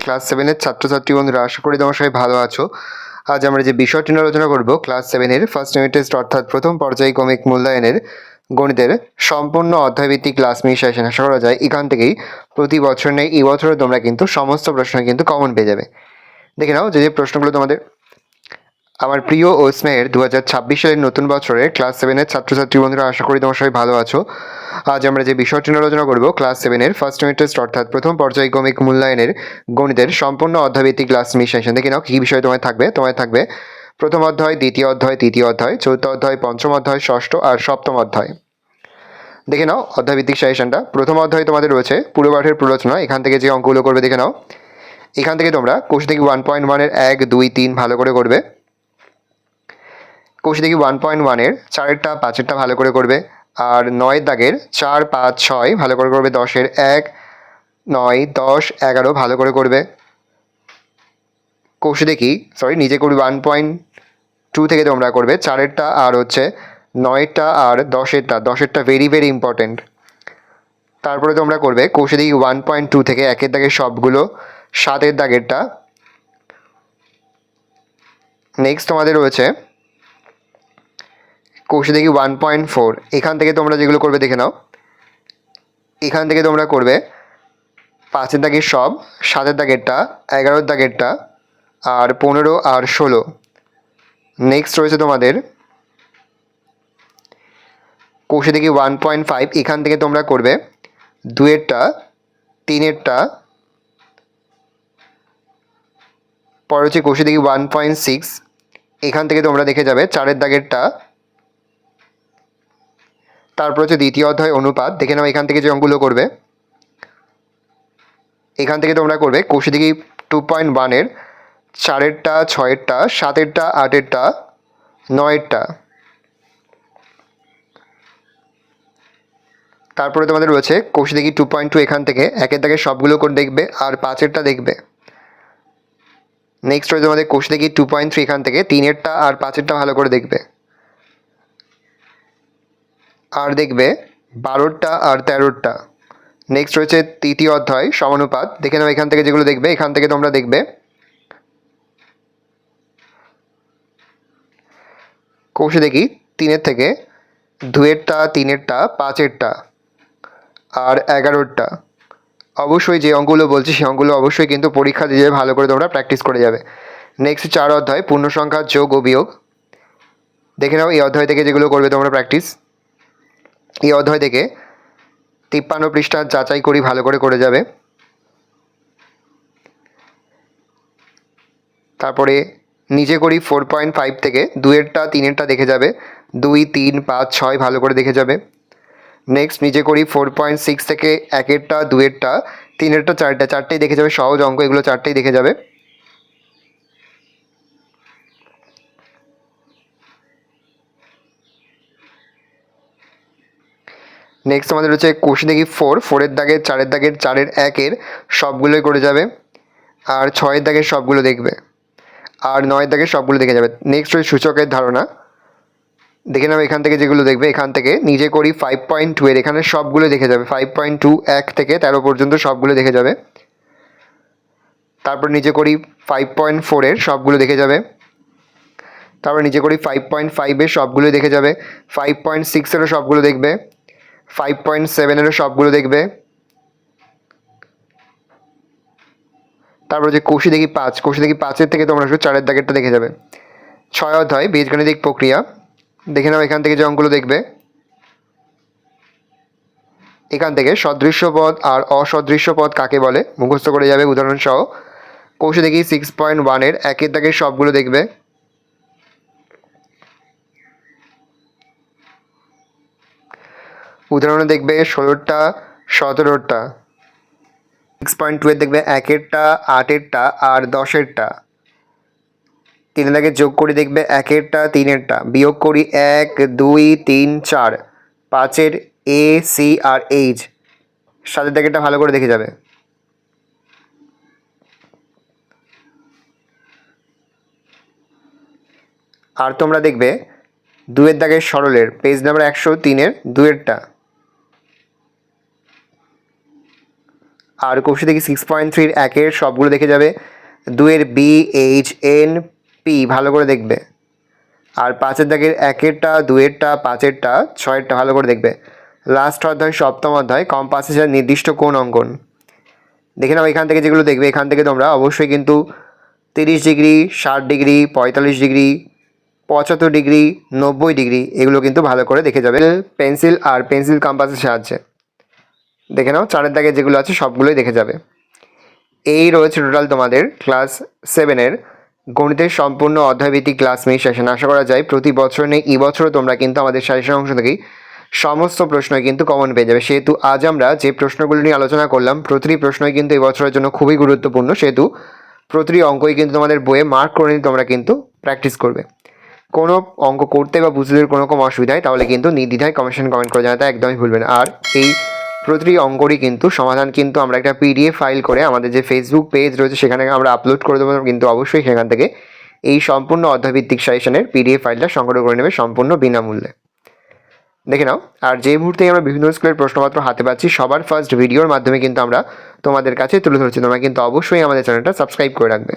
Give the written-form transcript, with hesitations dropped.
Class 7 এর ছাত্রছাত্রী বন্ধুরা, আশা করি তোমরা সবাই ভালো আছো। আজ আমরা যে বিষয়টি নিয়ে আলোচনা করব, ক্লাস 7 এর ফার্স্ট ইউনিট টেস্ট অর্থাৎ প্রথম পর্যায়ক্রমিক মূল্যায়নের গণিতের সম্পূর্ণ অধ্যায়ভিত্তিক ক্লাস মিস সেশন। আশা করা যায় এখান থেকেই প্রতি বছর নেই এই বছরও তোমরা কিন্তু সমস্ত প্রশ্ন কিন্তু কমন পেয়ে যাবে। দেখে নাও যে প্রশ্নগুলো তোমাদের। আমার প্রিয় ও স্নেহের 2026 সালের নতুন বছরের ক্লাস 7 এর ছাত্রছাত্রী বন্ধুরা, আশা করি তোমরা সবাই ভালো আছো। আজ আমরা যে বিষয়টি নিয়ে আলোচনা করব, ক্লাস 7 এর ফার্স্ট ইউনিট টেস্ট অর্থাৎ প্রথম পর্যায়ক্রমিক মূল্যায়নের গণিতের সম্পূর্ণ অধ্যায়ভিত্তিক ক্লাস মিস সেশন। দেখে নাও কী বিষয় তোমায় থাকবে প্রথম অধ্যায়, দ্বিতীয় অধ্যায়, তৃতীয় অধ্যায়, চতুর্থ অধ্যায়, পঞ্চম অধ্যায়, ষষ্ঠ আর সপ্তম অধ্যায়। দেখে নাও অধ্যায়ভিত্তিক সেশনটা। প্রথম অধ্যায় তোমাদের রয়েছে পূর্বপাঠের প্ররোচনা। এখান থেকে যে অঙ্কগুলো করবে দেখে নাও। এখান থেকে তোমরা কৌশিক 1.1 এর 1, 2, 3 ভালো করে করবে। কৌশিক 1.1 এর 4-এরটা 5-এরটা ভালো করে করবে। আর 9 দাগের 4, 5, 6 ভালো করে করবে। 10-এর 1, 9, 10, 11 ভালো করে করবে। কৌশিক নিজে করবি 1.2 থেকে তোমরা করবে 4-এরটা আর হচ্ছে 9টা আর 10-এরটা ভেরি ভেরি ইম্পর্টেন্ট। তারপরে তোমরা করবে কৌশিক 1.2 থেকে 1-এর দাগের সবগুলো, 7-এর দাগেরটা। নেক্সট তোমাদের রয়েছে কৌশিক 1.4। এখান থেকে তোমরা যেগুলো করবে দেখে নাও। এখান থেকে তোমরা করবে 5-এর দাগের সব, 7-এর দাগেরটা, 11-এর দাগেরটা আর 15 আর 16। নেক্সট রয়েছে তোমাদের কৌশিক 1.5। এখান থেকে তোমরা করবে 2-এরটা, 3-এরটা। পরে হচ্ছে কৌশিক 1.6। এখান থেকে তোমরা দেখে যাবে 4-এর দাগেরটা। তারপর হচ্ছে দ্বিতীয় অধ্যায় অনুপাত। দেখে নাও এখান থেকে যে অঙ্কগুলো করবে। এখান থেকে তোমরা করবে কৌশিক 2.1 এর 4-এরটা, 6-এরটা, 7-এরটা, 8-এরটা, 9-এরটা। তারপরে তোমাদের রয়েছে কৌশিক 2.2। এখান থেকে 1-এর দাগের সবগুলো করে দেখবে আর 5-এরটা দেখবে। নেক্সট রয়েছে তোমাদের কৌশিক 2.3। এখান থেকে 3-এরটা আর 5-এরটা ভালো করে দেখবে। আর দেখবে 12টা আর 13টা। নেক্সট রয়েছে তৃতীয় অধ্যায় সমানুপাত। দেখে নাও এখান থেকে যেগুলো দেখবে। এখান থেকে তোমরা দেখবে কৌশিক 3-এর থেকে 2-এরটা, 3-এরটা, 5-এরটা আর 11টা। অবশ্যই যে অঙ্কগুলো বলছি সেই অঙ্কগুলো অবশ্যই কিন্তু পরীক্ষা দিয়ে ভালো করে তোমরা প্র্যাকটিস করে যাবে। নেক্সট 4 অধ্যায় পূর্ণ সংখ্যার যোগ ও বিয়োগ। দেখে নাও এই অধ্যায় থেকে যেগুলো করবে তোমরা প্র্যাকটিস। এই অধ্যায় থেকে 53 পৃষ্ঠা যাচাই করি ভালো করে যাবে। তারপরে নিজে করি 4.5 থেকে 2-এরটা, 3-এরটা দেখে যাবে। 2, 3, 5, 6 ভালো করে দেখে যাবে। নেক্সট নিজে করি 4.6 থেকে 1-এরটা, 2-এরটা, 3-এরটা, 4-টাই দেখে যাবে। সহজ অঙ্ক এগুলো 4টাই দেখে যাবে। নেক্সট আমাদের হচ্ছে কৌশিক 4-এর দাগের, 4-এর দাগের, 4-এর 1-এর সবগুলোই করে যাবে। আর 6-এর দাগের সবগুলো দেখবে। আর 9-এর দাগের সবগুলো দেখে যাবে। নেক্সট হচ্ছে সূচকের ধারণা। দেখে নাও এখান থেকে যেগুলো দেখবে। এখান থেকে নিজে করি 5.2 এর এখানে সবগুলো দেখে যাবে। 5.2 1 থেকে 13 পর্যন্ত সবগুলো দেখে যাবে। তারপর নিজে করি 5.4 এর সবগুলো দেখে যাবে। তারপর নিজে করি 5.5 এর সবগুলো দেখে যাবে। 5.6 এরও সবগুলো দেখবে। 5.7 এরও সবগুলো দেখবে। তারপর যে কৌশিক 5-এর থেকে তোমরা শুধু 4-এর দাগেরটা দেখে যাবে। 6 অধ্যায় বীজগণিতিক প্রক্রিয়া। দেখে নাও এখান থেকে যে অঙ্কগুলো দেখবে। এখান থেকে সদৃশ্য পদ আর অসদৃশ্য পদ কাকে বলে মুখস্থ করে যাবে উদাহরণ সহ। কৌশিক 6.1 এর 1-এর দাগের সবগুলো দেখবে। উদাহরণে দেখবে 16টা, 17টা। 6.2 এর দেখবে 1-এরটা, 8-এরটা আর 10-এরটা। 3-এর দাগে যোগ করি দেখবে 1-এরটা, 3-এরটা। বিয়োগ করি 1, 2, 3, 4, 5-এর A, C আর H। 7-এর দাগেরটা ভালো করে দেখে যাবে। আর তোমরা দেখবে 2-এর দাগের সরলের পেজ নাম্বার 103-এর 2-এরটা। আর কৌশি দেখি 6.3 একের সবগুলো দেখে যাবে, 2-এর বি এইচ এন পি ভালো করে দেখবে, আর 5-এর দাগের 1-এরটা 2-এরটা 5-এরটা 6-এরটা ভালো করে দেখবে। লাস্ট অধ্যায় সপ্তম অধ্যায় কম্পাসের নির্দিষ্ট কোণ অঙ্কন দেখে নাও। এখান থেকে যেগুলো দেখবে এখান থেকে তোমরা অবশ্যই কিন্তু 30 degree, 60 degree, 45 degree, 75 degree, 90 degree এগুলো কিন্তু ভালো করে দেখে যাবে পেন্সিল আর পেন্সিল কম্পাসের সাহায্যে। দেখে নাও 4-এর দাগে যেগুলো আছে সবগুলোই দেখে যাবে। এই রয়েছে টোটাল তোমাদের ক্লাস 7-এর গণিতের সম্পূর্ণ অধ্যায়ভিত্তিক ক্লাস মিস সেশন। আশা করা যায় প্রতি বছর নেই এই বছরও তোমরা কিন্তু আমাদের সাজেশন অংশ থেকেই সমস্ত প্রশ্নই কিন্তু কমন পেয়ে যাবে। সেহেতু আজ আমরা যে প্রশ্নগুলো নিয়ে আলোচনা করলাম প্রতিটি প্রশ্নই কিন্তু এই বছরের জন্য খুবই গুরুত্বপূর্ণ, সেহেতু প্রতিটি অঙ্কই কিন্তু তোমাদের বইয়ে মার্ক করে নিয়ে তোমরা কিন্তু প্র্যাকটিস করবে। কোনো অঙ্ক করতে বা বুঝতে কোনো রকম অসুবিধা হয় তাহলে কিন্তু নির্দ্বিধায় কমেন্ট করে জানাতে একদমই ভুলবেন। আর এই প্রতিটি অঙ্করই কিন্তু সমাধান কিন্তু আমরা একটা পিডিএফ ফাইল করে আমাদের যে ফেসবুক পেজ রয়েছে সেখানে আমরা আপলোড করে দেবো, কিন্তু অবশ্যই সেখান থেকে এই সম্পূর্ণ অধ্যায়ভিত্তিক সাজেশনের পিডিএফ ফাইলটা সংগ্রহ করে নেবে সম্পূর্ণ বিনামূল্যে। দেখে নাও। আর যে মুহূর্তে আমরা বিভিন্ন স্কুলের প্রশ্নপত্র হাতে পাচ্ছি সবার ফার্স্ট ভিডিওর মাধ্যমে কিন্তু আমরা তোমাদের কাছে তুলে ধরছি, তোমরা কিন্তু অবশ্যই আমাদের চ্যানেলটা সাবস্ক্রাইব করে রাখবে।